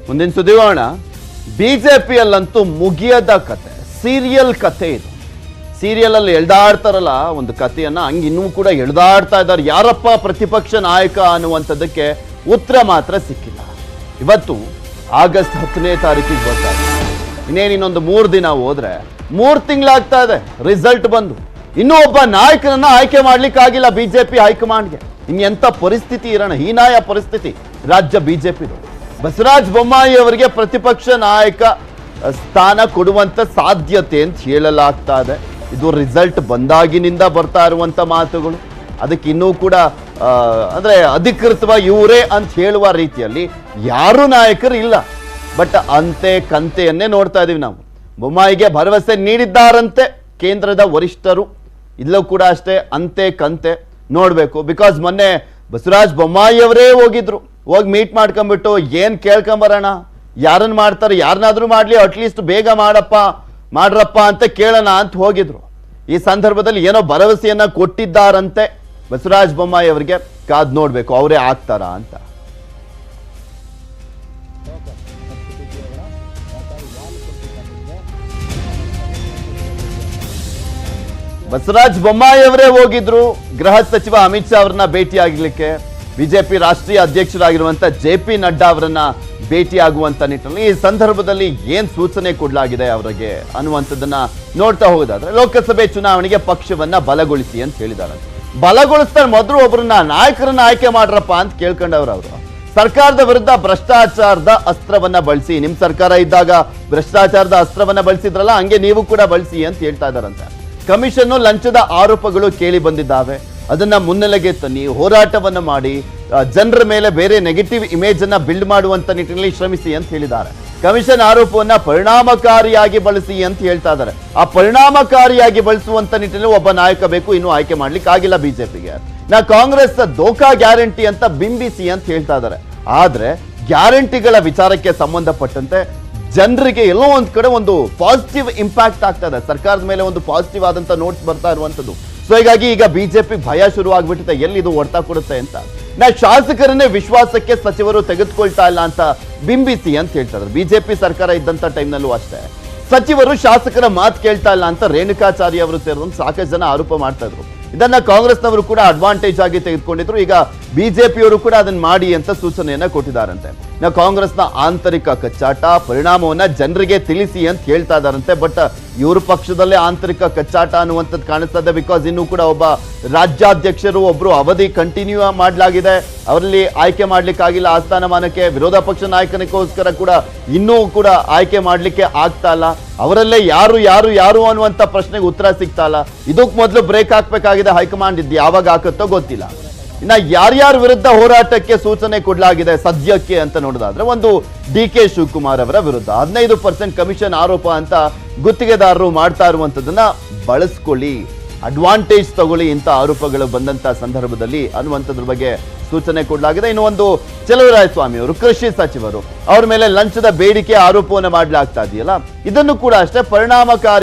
ಮುಂದಿನ ಸುದ್ದಿ ಹೋಗೋಣ. ಬಿಜೆಪಿಯಲ್ಲಂತೂ ಮುಗಿಯದ ಕತೆ, ಸೀರಿಯಲ್ ಕತೆ ಇದು. ಸೀರಿಯಲ್ ಅಲ್ಲಿ ಎಳ್ದಾಡ್ತಾರಲ್ಲ ಒಂದು ಕಥೆಯನ್ನ, ಹಂಗೆ ಇನ್ನೂ ಕೂಡ ಎಳ್ದಾಡ್ತಾ ಇದ್ದಾರೆ. ಯಾರಪ್ಪ ಪ್ರತಿಪಕ್ಷ ನಾಯಕ ಅನ್ನುವಂಥದ್ದಕ್ಕೆ ಉತ್ತರ ಮಾತ್ರ ಸಿಕ್ಕಿಲ್ಲ. ಇವತ್ತು ಆಗಸ್ಟ್ 10ನೇ ತಾರೀಕಿಗೆ ಬರ್ತಾರೆ. ಇನ್ನೊಂದು 3 ದಿನ ಹೋದ್ರೆ 3 ತಿಂಗಳಾಗ್ತಾ ಇದೆ ರಿಸಲ್ಟ್ ಬಂದು. ಇನ್ನೂ ಒಬ್ಬ ನಾಯಕನನ್ನ ಆಯ್ಕೆ ಮಾಡ್ಲಿಕ್ಕೆ ಆಗಿಲ್ಲ ಬಿಜೆಪಿ ಹೈಕಮಾಂಡ್ಗೆ. ಎಂತ ಪರಿಸ್ಥಿತಿ ಇರೋಣ, ಹೀನಾಯ ಪರಿಸ್ಥಿತಿ ರಾಜ್ಯ ಬಿಜೆಪಿದು. ಬಸವರಾಜ ಬೊಮ್ಮಾಯಿ ಅವರಿಗೆ ಪ್ರತಿಪಕ್ಷ ನಾಯಕ ಸ್ಥಾನ ಕೊಡುವಂತ ಸಾಧ್ಯತೆ ಅಂತ ಹೇಳಲಾಗ್ತಾ ಇದೆ. ಇದು ರಿಸಲ್ಟ್ ಬಂದಾಗಿನಿಂದ ಬರ್ತಾ ಇರುವಂತ ಮಾತುಗಳು. ಅದಕ್ಕೆ ಇನ್ನೂ ಕೂಡ ಅಂದ್ರೆ ಅಧಿಕೃತವಾಗಿ ಇವರೇ ಅಂತ ಹೇಳುವ ರೀತಿಯಲ್ಲಿ ಯಾರು ನಾಯಕರು ಇಲ್ಲ. ಬಟ್ ಅಂತೆ ಕಂತೆಯನ್ನೇ ನೋಡ್ತಾ ಇದೀವಿ ನಾವು. ಬೊಮ್ಮಾಯಿಗೆ ಭರವಸೆ ನೀಡಿದ್ದಾರಂತೆ ಕೇಂದ್ರದ ವರಿಷ್ಠರು. ಇಲ್ಲೂ ಕೂಡ ಅಷ್ಟೇ ಅಂತೆ ಕಂತೆ ನೋಡ್ಬೇಕು. ಬಿಕಾಸ್ ಮೊನ್ನೆ ಬಸವರಾಜ ಬೊಮ್ಮಾಯಿ ಅವರೇ ಹೋಗಿದ್ರು, ಹೋಗಿ ಮೀಟ್ ಮಾಡ್ಕೊಂಡ್ಬಿಟ್ಟು ಏನ್ ಕೇಳ್ಕೊಂಬರೋಣ, ಯಾರನ್ನ ಮಾಡ್ತಾರೆ, ಯಾರನ್ನಾದ್ರೂ ಮಾಡ್ಲಿ, ಅಟ್ಲೀಸ್ಟ್ ಬೇಗ ಮಾಡ್ರಪ್ಪ ಅಂತ ಕೇಳೋಣ ಅಂತ ಹೋಗಿದ್ರು. ಈ ಸಂದರ್ಭದಲ್ಲಿ ಏನೋ ಭರವಸೆಯನ್ನ ಕೊಟ್ಟಿದ್ದಾರಂತೆ ಬಸವರಾಜ ಬೊಮ್ಮಾಯಿ ಅವರಿಗೆ. ಕಾದ್ ನೋಡ್ಬೇಕು ಅವರೇ ಆಗ್ತಾರಾ ಅಂತ. ಬಸವರಾಜ ಬೊಮ್ಮಾಯಿ ಅವರೇ ಹೋಗಿದ್ರು ಗೃಹ ಸಚಿವ ಅಮಿತ್ ಶಾ ಅವರನ್ನ ಭೇಟಿಯಾಗಲಿಕ್ಕೆ. ಬಿಜೆಪಿ ರಾಷ್ಟ್ರೀಯ ಅಧ್ಯಕ್ಷರಾಗಿರುವಂತ JP ನಡ್ಡಾ ಅವರನ್ನ ಭೇಟಿಯಾಗುವಂತ ನಿಟ್ಟಿನಲ್ಲಿ ಈ ಸಂದರ್ಭದಲ್ಲಿ ಏನ್ ಸೂಚನೆ ಕೊಡಲಾಗಿದೆ ಅವರಿಗೆ ಅನ್ನುವಂಥದ್ದನ್ನ ನೋಡ್ತಾ ಹೋಗೋದಾದ್ರೆ, ಲೋಕಸಭೆ ಚುನಾವಣೆಗೆ ಪಕ್ಷವನ್ನ ಬಲಗೊಳಿಸಿ ಅಂತ ಹೇಳಿದ್ದಾರೆ. ಬಲಗೊಳಿಸ್ತಾರೆ, ಮೊದಲು ಒಬ್ಬರನ್ನ ನಾಯಕರನ್ನ ಆಯ್ಕೆ ಮಾಡ್ರಪ್ಪ ಅಂತ ಕೇಳ್ಕೊಂಡವ್ರು ಅವರು. ಸರ್ಕಾರದ ವಿರುದ್ಧ ಭ್ರಷ್ಟಾಚಾರದ ಅಸ್ತ್ರವನ್ನ ಬಳಸಿ, ನಿಮ್ ಸರ್ಕಾರ ಇದ್ದಾಗ ಭ್ರಷ್ಟಾಚಾರದ ಅಸ್ತ್ರವನ್ನ ಬಳಸಿದ್ರಲ್ಲ, ಹಂಗೆ ನೀವು ಕೂಡ ಬಳಸಿ ಅಂತ ಹೇಳ್ತಾ ಇದಾರಂತೆ. ಕಮಿಷನ್ ಲಂಚದ ಆರೋಪಗಳು ಕೇಳಿ ಬಂದಿದ್ದಾವೆ. ಅದನ್ನ ಮುನ್ನೆಲೆಗೆ ತನ್ನಿ, ಹೋರಾಟವನ್ನ ಮಾಡಿ ಜನರ ಮೇಲೆ ಬೇರೆ ನೆಗೆಟಿವ್ ಇಮೇಜ್ ಅನ್ನ ಬಿಲ್ಡ್ ಮಾಡುವಂತ ನಿಟ್ಟಿನಲ್ಲಿ ಶ್ರಮಿಸಿ ಅಂತ ಹೇಳಿದ್ದಾರೆ. ಕಮಿಷನ್ ಆರೋಪವನ್ನ ಪರಿಣಾಮಕಾರಿಯಾಗಿ ಬಳಸಿ ಅಂತ ಹೇಳ್ತಾ ಇದ್ದಾರೆ. ಆ ಪರಿಣಾಮಕಾರಿಯಾಗಿ ಬಳಸುವಂತ ನಿಟ್ಟಿನಲ್ಲಿ ಒಬ್ಬ ನಾಯಕ ಬೇಕು, ಇನ್ನೂ ಆಯ್ಕೆ ಮಾಡ್ಲಿಕ್ಕೆ ಆಗಿಲ್ಲ ಬಿಜೆಪಿಗೆ. ಕಾಂಗ್ರೆಸ್ ದೋಖಾ ಗ್ಯಾರಂಟಿ ಅಂತ ಬಿಂಬಿಸಿ ಅಂತ ಹೇಳ್ತಾ ಇದ್ದಾರೆ. ಆದ್ರೆ ಗ್ಯಾರಂಟಿಗಳ ವಿಚಾರಕ್ಕೆ ಸಂಬಂಧಪಟ್ಟಂತೆ ಜನರಿಗೆ ಎಲ್ಲೋ ಒಂದ್ ಕಡೆ ಒಂದು ಪಾಸಿಟಿವ್ ಇಂಪ್ಯಾಕ್ಟ್ ಆಗ್ತಾ ಇದೆ. ಸರ್ಕಾರದ ಮೇಲೆ ಒಂದು ಪಾಸಿಟಿವ್ ಆದಂತ ನೋಟ್ಸ್ ಬರ್ತಾ ಇರುವಂತದ್ದು. ಸೊ ಹೀಗಾಗಿ ಈಗ ಬಿಜೆಪಿ ಭಯ ಶುರು ಆಗ್ಬಿಟ್ಟಿದೆ, ಎಲ್ಲಿದು ಹೊಡ್ತಾ ಕೊಡುತ್ತೆ ಅಂತ. ಶಾಸಕರನ್ನೇ ವಿಶ್ವಾಸಕ್ಕೆ ಸಚಿವರು ತೆಗೆದುಕೊಳ್ತಾ ಇಲ್ಲ ಅಂತ ಬಿಂಬಿಸಿ ಅಂತ ಹೇಳ್ತಾರೆ. ಬಿಜೆಪಿ ಸರ್ಕಾರ ಇದ್ದಂತ ಟೈಮ್ನಲ್ಲೂ ಅಷ್ಟೇ ಸಚಿವರು ಶಾಸಕರ ಮಾತು ಕೇಳ್ತಾ ಇಲ್ಲ ಅಂತ ರೇಣುಕಾಚಾರ್ಯ ಅವರು ಸೇರಿದಂತೆ ಸಾಕಷ್ಟು ಜನ ಆರೋಪ ಮಾಡ್ತಾ ಇದ್ರು. ಇದನ್ನ ಕಾಂಗ್ರೆಸ್ನವರು ಕೂಡ ಅಡ್ವಾಂಟೇಜ್ ಆಗಿ ತೆಗೆದುಕೊಂಡಿದ್ರು. ಈಗ ಬಿಜೆಪಿಯವರು ಕೂಡ ಅದನ್ನ ಮಾಡಿ ಅಂತ ಸೂಚನೆಯನ್ನ ಕೊಟ್ಟಿದ್ದಾರಂತೆ. ಕಾಂಗ್ರೆಸ್ನ ಆಂತರಿಕ ಕಚ್ಚಾಟ ಪರಿಣಾಮವನ್ನ ಜನರಿಗೆ ತಿಳಿಸಿ ಅಂತ ಹೇಳ್ತಾ ಇದ್ದಾರಂತೆ. ಬಟ್ ಇವ್ರ ಪಕ್ಷದಲ್ಲೇ ಆಂತರಿಕ ಕಚ್ಚಾಟ ಅನ್ನುವಂಥದ್ದು ಕಾಣಿಸ್ತಾ ಇದೆ. ಬಿಕಾಸ್ ಇನ್ನೂ ಕೂಡ ಒಬ್ಬ ರಾಜ್ಯಾಧ್ಯಕ್ಷರು ಒಬ್ರು ಅವಧಿ ಕಂಟಿನ್ಯೂ ಮಾಡಲಾಗಿದೆ, ಅವರಲ್ಲಿ ಆಯ್ಕೆ ಮಾಡ್ಲಿಕ್ಕಾಗಿಲ್ಲ ಆ ಸ್ಥಾನಮಾನಕ್ಕೆ. ವಿರೋಧ ಪಕ್ಷ ನಾಯಕನಿಗೋಸ್ಕರ ಕೂಡ ಇನ್ನೂ ಕೂಡ ಆಯ್ಕೆ ಮಾಡ್ಲಿಕ್ಕೆ ಆಗ್ತಾ ಇಲ್ಲ. ಅವರಲ್ಲೇ ಯಾರು ಅನ್ನುವಂತ ಪ್ರಶ್ನೆಗೆ ಉತ್ತರ ಸಿಗ್ತಾ ಇಲ್ಲ. ಇದಕ್ಕೆ ಮೊದಲು ಬ್ರೇಕ್ ಹಾಕ್ಬೇಕಾಗಿದೆ ಹೈಕಮಾಂಡ್. ಇದ್ದು ಯಾವಾಗ ಹಾಕುತ್ತೋ ಗೊತ್ತಿಲ್ಲ. ಇನ್ನ ಯಾರ್ಯಾರ ವಿರುದ್ಧ ಹೋರಾಟಕ್ಕೆ ಸೂಚನೆ ಕೊಡಲಾಗಿದೆ ಸದ್ಯಕ್ಕೆ ಅಂತ ನೋಡೋದಾದ್ರೆ, ಒಂದು DK ಶಿವಕುಮಾರ್ ಅವರ ವಿರುದ್ಧ 15% ಕಮಿಷನ್ ಆರೋಪ ಅಂತ ಗುತ್ತಿಗೆದಾರರು ಮಾಡ್ತಾ ಇರುವಂತದನ್ನ ಬಳಸ್ಕೊಳ್ಳಿ, ಅಡ್ವಾಂಟೇಜ್ ತಗೊಳ್ಳಿ ಇಂಥ ಆರೋಪಗಳು ಬಂದಂತ ಸಂದರ್ಭದಲ್ಲಿ ಅನ್ನುವಂಥದ್ರ ಬಗ್ಗೆ ಸೂಚನೆ ಕೊಡಲಾಗಿದೆ. ಇನ್ನು ಒಂದು ಚಲುವರಾಯಸ್ವಾಮಿ ಅವರು ಕೃಷಿ ಸಚಿವರು, ಅವ್ರ ಮೇಲೆ ಲಂಚದ ಬೇಡಿಕೆ ಆರೋಪವನ್ನು ಮಾಡಲಾಗ್ತಾ ಇದೆಯಲ್ಲ, ಇದನ್ನು ಕೂಡ ಅಷ್ಟೇ ಪರಿಣಾಮಕಾರಿ